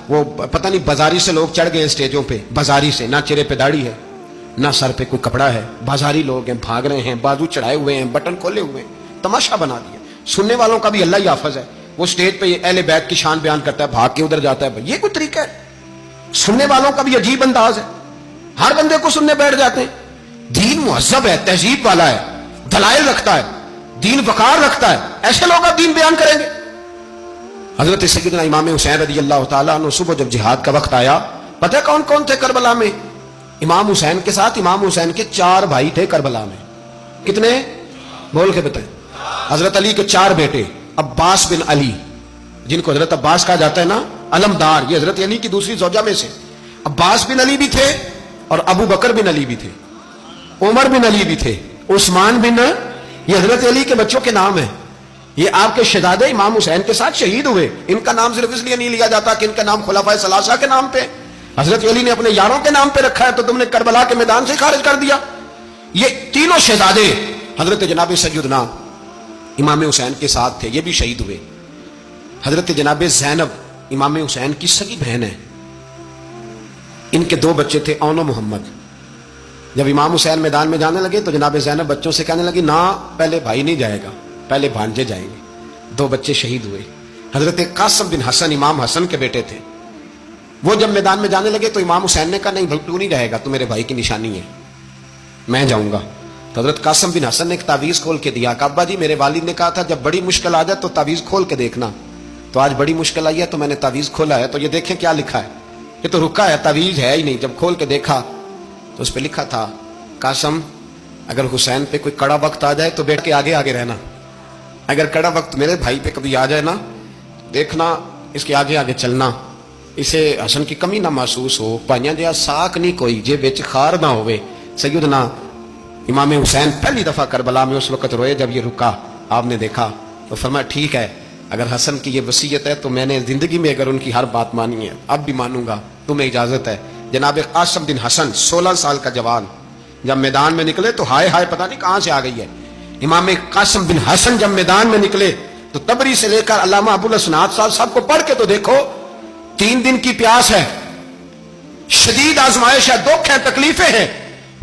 وہ پتہ نہیں بازاری سے لوگ چڑھ گئے اسٹیجوں پہ, بازاری سے, نہ چہرے پہ داڑھی ہے نہ سر پہ کوئی کپڑا ہے, بازاری لوگ ہیں, بھاگ رہے ہیں, بازو چڑھائے ہوئے ہیں, بٹن کھولے ہوئے ہیں, تماشا بنا دیا. سننے والوں کا بھی اللہ ہی حافظ ہے, وہ سٹیج پہ اہل بیت کی شان بیان کرتا ہے, بھاگ کے ادھر جاتا ہے. یہ کوئی طریقہ ہے؟ سننے والوں کا بھی عجیب انداز ہے, ہر بندے کو سننے بیٹھ جاتے ہیں. دین مہذب ہے, تہذیب والا ہے, دلائل رکھتا ہے, دین وقار رکھتا ہے, ایسے لوگ اب دین بیان کریں گے؟ حضرت سیدنا امام حسین رضی اللہ تعالیٰ عنہ صبح جب جہاد کا وقت آیا, پتہ کون کون تھے کربلا میں؟ امام حسین کے ساتھ امام حسین کے 4 بھائی تھے کربلا میں. کتنے؟ بول کے بتائیں. حضرت علی کے 4 بیٹے, عباس بن علی جن کو حضرت عباس کہا جاتا ہے نا, علمدار, یہ حضرت علی کی دوسری زوجہ میں سے. عباس بن علی بھی تھے اور ابو بکر بن علی بھی تھے, عمر بن علی بھی تھے, عثمان بن, یہ حضرت علی کے بچوں کے نام ہیں. یہ آپ کے شہزادے امام حسین کے ساتھ شہید ہوئے. ان کا نام صرف اس لیے نہیں لیا جاتا کہ ان کا نام خلفائے ثلاثہ کے نام پہ, حضرت علی نے اپنے یاروں کے نام پہ رکھا ہے, تو تم نے کربلا کے میدان سے خارج کر دیا. یہ تینوں شہزادے حضرت جناب سیدنا امام حسین کے ساتھ تھے, یہ بھی شہید ہوئے. حضرت جناب زینب امام حسین کی سگی بہن ہے, ان کے 2 بچے تھے, اون و محمد. جب امام حسین میدان میں جانے لگے تو جناب زینب بچوں سے کہنے لگی, نہ پہلے بھائی نہیں جائے گا, پہلے بھانجے جائیں گے. 2 بچے شہید ہوئے. حضرت قاسم بن حسن امام حسن کے بیٹے تھے, وہ جب میدان میں جانے لگے تو امام حسین نے کہا, نہیں تو نہیں جائے گا, تو میرے بھائی کی نشانی ہے, میں جاؤں گا. تو حضرت قاسم بن حسن نے ایک تعویذ کھول کے دیا کہ ابا جی میرے والد نے کہا تھا جب بڑی مشکل آ جائے تو تعویذ کھول کے دیکھنا, تو آج بڑی مشکل آئی ہے تو میں نے تعویذ کھولا ہے, تو یہ دیکھیں کیا لکھا ہے. یہ تو رکا ہے, تعویذ ہے ہی نہیں. جب کھول کے دیکھا تو اس پہ لکھا تھا, قاسم اگر حسین پہ کوئی کڑا وقت آ جائے تو بیٹھ کے آگے آگے رہنا, اگر کڑا وقت میرے بھائی پہ کبھی آ جائے نا, دیکھنا اس کے آگے آگے چلنا, اسے حسن کی کمی نہ محسوس ہو. پائیاں جہاں ساک نہیں کوئی جے بچ خار نہ ہوئے. سیدنا امام حسین پہلی دفعہ کربلا میں اس وقت روئے جب یہ رکا, آپ نے دیکھا تو فرمایا ٹھیک ہے, اگر حسن کی یہ وصیت ہے تو میں نے زندگی میں اگر ان کی ہر بات مانی ہے اب بھی مانوں گا, تمہیں اجازت ہے. جناب قاسم بن حسن 16 سال کا جوان جب میدان میں نکلے تو ہائے ہائے پتہ نہیں کہاں سے آ گئی ہے. امام قاسم بن حسن جب میدان میں نکلے تو تبری سے لے کر علامہ ابو الحسنات صاحب کو پڑھ کے تو دیکھو, 3 دن کی پیاس ہے, شدید آزمائش ہے, دکھ ہے, تکلیفیں ہیں,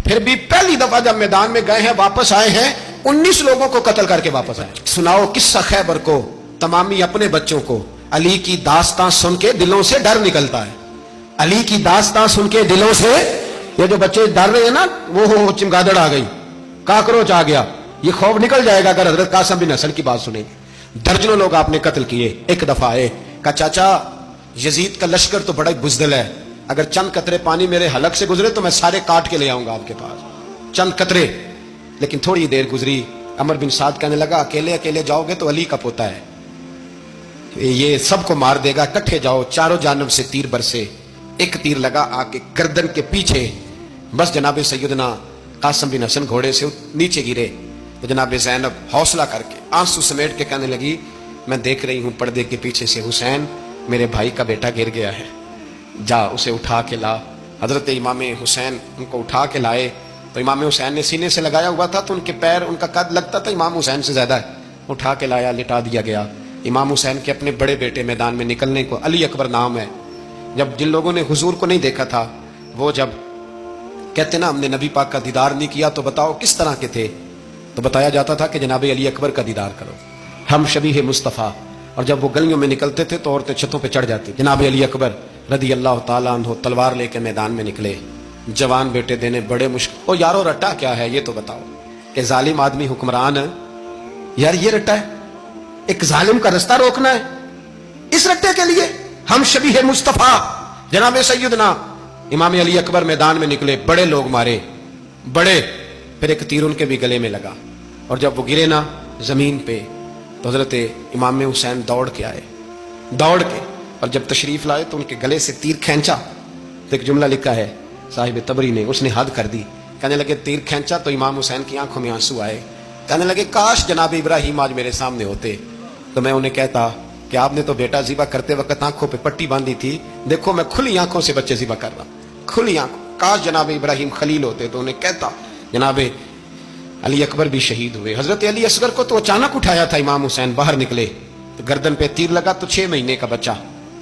پھر بھی پہلی دفعہ جب میدان میں گئے ہیں واپس آئے ہیں, 19 لوگوں کو قتل کر کے واپس آئے. سناؤ قصہ خیبر کو تمامی اپنے بچوں کو. علی کی داستان سن کے دلوں سے ڈر نکلتا ہے, علی کی داستان سن کے دلوں سے, یہ جو بچے ڈر رہے ہیں نا, وہ چمگادڑ آ گئی, کاکروچ آ گیا, یہ خوف نکل جائے گا اگر حضرت قاسم بن حسن کی بات سنیں. درجنوں لوگ آپ نے قتل کیے. ایک دفعہ آئے, کہا چاچا یزید کا لشکر تو بڑا بزدل ہے, اگر چند قطرے پانی میرے حلق سے گزرے تو میں سارے کاٹ کے لے آؤں گا آپ کے پاس, چند قطرے. لیکن تھوڑی دیر گزری, عمر بن سعد کہنے لگا اکیلے اکیلے جاؤ گے تو علی کا پوتا ہے, یہ سب کو مار دے گا, اکٹھے جاؤ. چاروں جانب سے تیر برسے, ایک تیر لگا آ کے گردن کے پیچھے, بس جناب سیدنا قاسم بن حسن گھوڑے سے نیچے گرے. تو جناب زینب حوصلہ کر کے آنسو سمیٹ کے کہنے لگی, میں دیکھ رہی ہوں پردے کے پیچھے سے حسین, میرے بھائی کا بیٹا گر گیا ہے, جا اسے اٹھا کے لا. حضرت امام حسین ان کو اٹھا کے لائے تو امام حسین نے سینے سے لگایا ہوا تھا تو ان کے پیر, ان کا قد لگتا تھا امام حسین سے زیادہ ہے. اٹھا کے لایا, لٹا دیا گیا. امام حسین کے اپنے بڑے بیٹے میدان میں نکلنے کو, علی اکبر نام ہے, جب جن لوگوں نے حضور کو نہیں دیکھا تھا وہ جب کہتے نا ہم نے نبی پاک کا دیدار نہیں کیا تو بتاؤ کس طرح کے تھے, تو بتایا جاتا تھا کہ جناب علی اکبر کا دیدار کرو, ہم شبیہ مصطفیٰ. اور جب وہ گلیوں میں نکلتے تھے تو عورتیں چھتوں پہ چڑھ جاتی. جناب علی اکبر رضی اللہ تعالیٰ عنہ تلوار لے کے میدان میں نکلے, جوان بیٹے دینے بڑے مشکل. او یارو رٹا کیا ہے یہ تو بتاؤ, کہ ظالم آدمی حکمران ہے, یار یہ رٹا ہے, ایک ظالم کا رستہ روکنا ہے, اس رٹے کے لیے ہم شبیہ مصطفیٰ. جناب سیدنا امام علی اکبر میدان میں نکلے, بڑے لوگ مارے, بڑے, پھر ایک تیر ان کے بھی گلے میں لگا, اور جب وہ گرے نا زمین پہ تو حضرت امام حسین دوڑ کے آئے, دوڑ کے, اور جب تشریف لائے تو ان کے گلے سے تیر کھینچا. تو ایک جملہ لکھا ہے صاحب تبری نے, اس نے حد کر دی, کہنے لگے تیر کھینچا تو امام حسین کی آنکھوں میں آنسو آئے, کہنے لگے کاش جناب ابراہیم آج میرے سامنے ہوتے تو میں انہیں کہتا کہ آپ نے تو بیٹا ذبح کرتے وقت آنکھوں پہ پٹی باندھی تھی, دیکھو میں کھلی آنکھوں سے بچے ذبح کر رہا, کھلی آنکھوں. کاش جناب ابراہیم خلیل ہوتے تو انہیں کہتا. جناب علی اکبر بھی شہید ہوئے. حضرت علی اصغر کو تو اچانک اٹھایا تھا امام حسین, باہر نکلے تو گردن پہ تیر لگا تو 6 مہینے کا بچہ,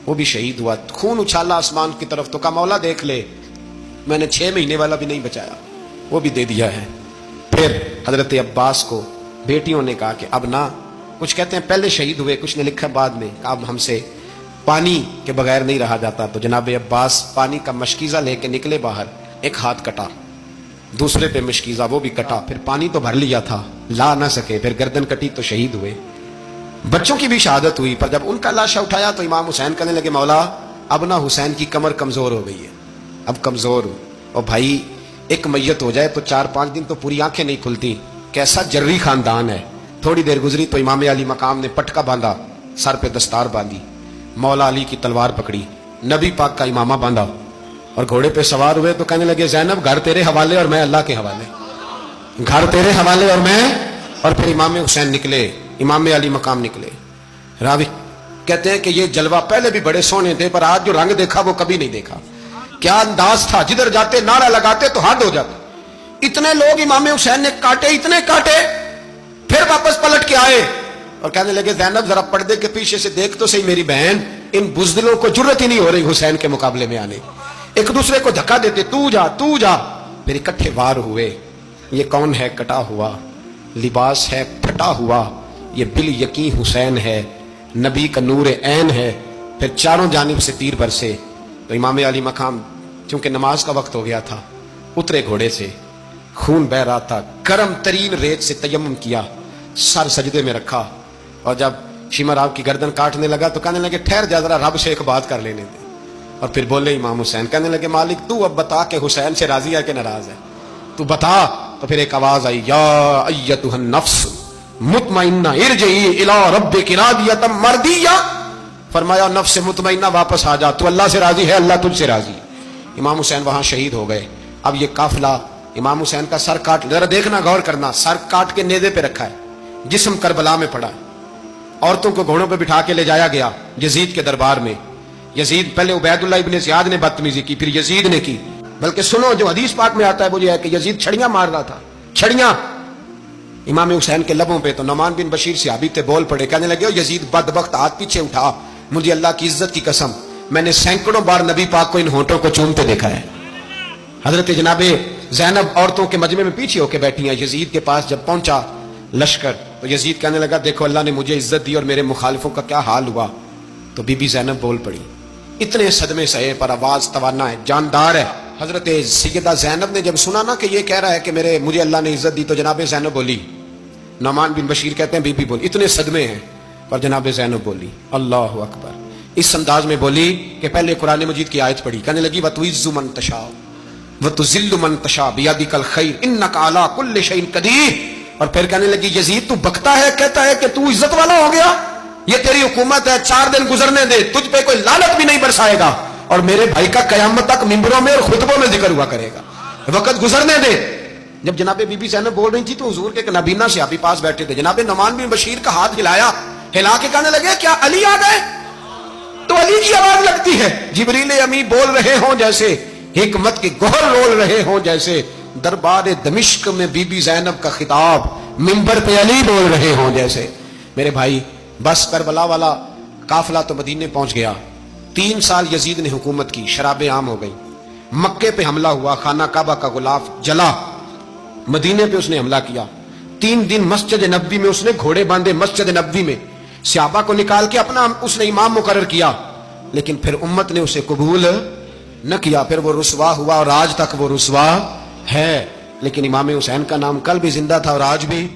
وہ بھی شہید ہوا, خون اچھالا آسمان کی طرف تو کہا مولا دیکھ لے, میں نے 6 مہینے والا بھی نہیں بچایا, وہ بھی دے دیا ہے. پھر حضرت عباس کو بیٹیوں نے کہا کہ اب نہ, کچھ کہتے ہیں پہلے شہید ہوئے, کچھ نے لکھا بعد میں, اب ہم سے پانی کے بغیر نہیں رہا جاتا. تو جناب عباس پانی کا مشکیزہ لے کے نکلے باہر, ایک ہاتھ کٹا, دوسرے پہ مشکیزہ وہ بھی کٹا, پھر پانی تو بھر لیا تھا, لا نہ سکے, پھر گردن کٹی تو شہید ہوئے. بچوں کی بھی شہادت ہوئی, پر جب ان کا لاشا اٹھایا تو امام حسین کہنے لگے مولا اب نہ حسین کی کمر کمزور ہو گئی ہے, اب کمزور ہو, اور بھائی ایک میت ہو جائے تو 4-5 دن تو پوری آنکھیں نہیں کھلتی, کیسا جری خاندان ہے. تھوڑی دیر گزری تو امام علی مقام نے پٹکا باندھا, سر پہ دستار باندھی, مولا علی کی تلوار پکڑی, نبی پاک کا امامہ باندھا, اور گھوڑے پہ سوار ہوئے تو کہنے لگے زینب گھر تیرے حوالے اور میں اللہ کے حوالے, گھر تیرے حوالے اور میں. اور پھر امام حسین نکلے, امام علی مقام نکلے. راوی کہتے ہیں کہ یہ جلوہ پہلے بھی بڑے سونے تھے, پر آج جو رنگ دیکھا وہ کبھی نہیں دیکھا. کیا انداز تھا, جدھر جاتے نعرہ لگاتے تو حد ہو جاتے. اتنے لوگ امام حسین نے کاٹے, اتنے کاٹے, پھر واپس پلٹ کے آئے اور کہنے لگے زینب ذرا پردے کے پیچھے سے دیکھ تو صحیح میری بہن, ان بزدلوں کو جرت ہی نہیں ہو رہی حسین کے مقابلے میں آنے, ایک دوسرے کو دھکا دیتے, تو جا تو جا. پھر اکٹھے وار ہوئے. یہ کون ہے کٹا ہوا, لباس ہے پھٹا ہوا, یہ بال یقین حسین ہے, نبی کا نور عین ہے. پھر چاروں جانب سے تیر برسے. تو امام علی مقام چونکہ نماز کا وقت ہو گیا تھا, اترے گھوڑے سے, خون بہ رہا تھا, گرم ترین ریت سے تیمم کیا, سر سجدے میں رکھا, اور جب شیمہ راو کی گردن کاٹنے لگا تو کہنے لگے ٹھہر جا ذرا رب سے ایک بات کر لینے دے. اور پھر بولے امام حسین, کہنے لگے مالک تو اب بتا کہ حسین سے راضی ہے کہ ناراض ہے, تو بتا. تو پھر ایک آواز آئی, یا ایتھا النفس مطمئنہ ارجعی الی ربک راضیۃ مرضیہ. فرمایا نفس مطمئنہ واپس آ جا, تو اللہ سے راضی ہے, اللہ تجھ سے راضی. امام حسین وہاں شہید ہو گئے. اب یہ قافلہ امام حسین کا سر کاٹ, ذرا دیکھنا غور کرنا, سر کاٹ کے نیزے پہ رکھا ہے, جسم کربلا میں پڑا. عورتوں کو گھوڑوں پہ بٹھا کے لے جایا گیا یزید کے دربار میں. یزید پہلے عبید اللہ ابن زیاد نے بدتمیزی کی, پھر یزید نے کی. بلکہ سنو جو حدیث پاک میں آتا ہے وہ یہ ہے کہ یزید چھڑیاں مار رہا تھا, چھڑیاں امام حسین کے لبوں پہ. تو نعمان بن بشیر صحابی تھے, بول پڑے, کہنے لگے یزید بدبخت ہاتھ پیچھے اٹھا, مجھے اللہ کی عزت کی قسم میں نے سینکڑوں بار نبی پاک کو ان ہونٹوں کو چومتے دیکھا ہے. حضرت جناب زینب عورتوں کے مجمع میں پیچھے ہو کے بیٹھی ہیں. یزید کے پاس جب پہنچا لشکر تو یزید کہنے لگا دیکھو اللہ نے مجھے عزت دی اور میرے مخالفوں کا کیا حال ہوا. تو بی بی زینب بول پڑی, اتنے صدمے سہے پر آواز توانا ہے, جاندار ہے. حضرت سیدہ زینب نے جب سنا نا کہ یہ کہہ رہا ہے کہ مجھے اللہ نے عزت دی, تو جناب زینب بولی. نعمان بن بشیر کہتے ہیں بی بی بولی, اتنے صدمے ہیں پر جناب زینب بولی اللہ اکبر, اس انداز میں بولی کہ پہلے قرآن مجید کی آیت پڑھی, کہنے لگی وَتُعِزُّ مَن تَشَاءُ وَتُذِلُّ مَن تَشَاءُ بِيَدِكَ الْخَيْرُ إِنَّكَ عَلَىٰ كُلِّ شَيْءٍ قَدِيرٌ. اور پھر کہنے لگی یزید تو بکتا ہے, کہتا ہے کہ تو عزت والا ہو گیا, یہ تیری حکومت ہے, 4 دن گزرنے دے, تجھ پہ کوئی لعنت بھی نہیں برسائے گا, اور میرے بھائی کا قیامت تک ممبروں میں اور خطبوں میں ذکر ہوا کرے گا, وقت گزرنے دے. جب جناب بی بی زینب بول رہی تھی تو حضور کے نابینا صحابی پاس بیٹھے تھے. جناب نعمان بن بشیر کا ہاتھ ہلایا, ہلا کے کہنے لگے کیا علی آ گئے؟ تو علی کی آواز لگتی ہے, جبریل امی بول رہے ہوں جیسے, حکمت کے گوہر رول رہے ہوں جیسے, دربار دمشق میں بی بی زینب کا خطاب, منبر پہ علی بول رہے ہوں جیسے. میرے بھائی بس کربلا والا قافلہ تو مدینے پہنچ گیا. 3 سال یزید نے حکومت کی, شرابیں عام ہو گئی, مکے پہ حملہ ہوا, خانہ کعبہ کا غلاف جلا, مدینے پہ اس نے حملہ کیا. 3 دن مسجد نبوی میں اس نے گھوڑے باندھے, مسجد نبوی میں صحابہ کو نکال کے اپنا اس نے امام مقرر کیا, لیکن پھر امت نے اسے قبول نہ کیا. پھر وہ رسوا ہوا اور آج تک وہ رسوا ہے, لیکن امام حسین کا نام کل بھی زندہ تھا اور آج بھی